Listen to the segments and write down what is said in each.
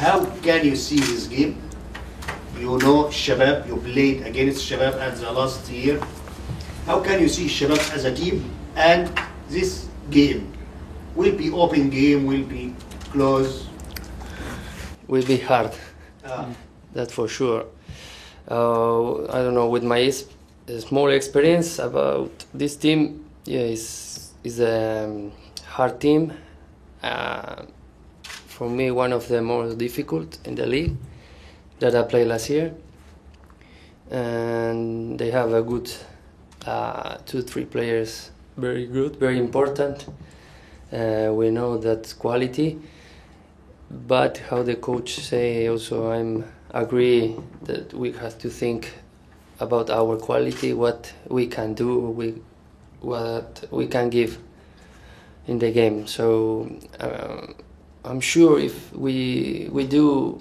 How can you see this game? You know Shabab, you played against Shabab at the last year. How can you see Shabab as a team and this game? Will be open game, will be close? Will be hard, that's for sure. I don't know, with my small experience about this team, yeah, is a hard team. For me, one of the most difficult in the league that I played last year. And they have a good 2-3 players, very good, very important. We know that quality, but how the coach say also, I'm agree that we have to think about our quality, what we can do, what we can give in the game. So I'm sure if we do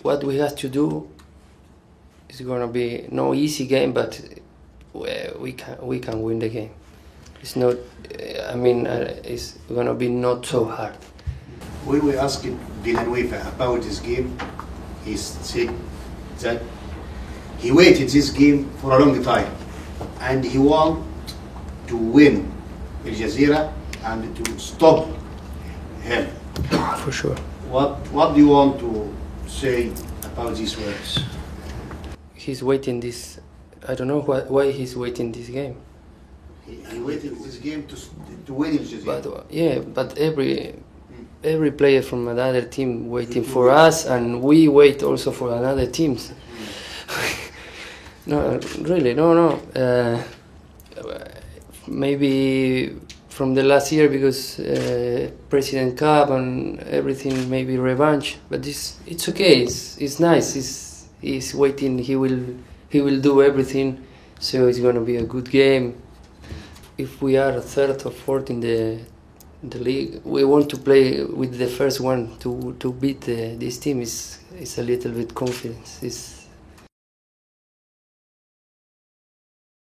what we have to do, it's gonna be no easy game, but we can win the game. It's not. It's gonna be not so hard. When we asked Villanueva about this game, he said that he waited this game for a long time, and he want to win Al Jazeera and to stop him. For sure. What do you want to say about these words? He's waiting this. I don't know why he's waiting this game. He waited this game to win Al Jazeera. But every player from another team waiting for us, and we wait also for another teams. No, really, no. Maybe from the last year, because President Cup and everything, maybe revenge. But it's okay. It's nice. He's waiting. He will do everything. So it's gonna be a good game. If we are third or fourth in the league, we want to play with the first one to beat this team. Is a little bit confidence.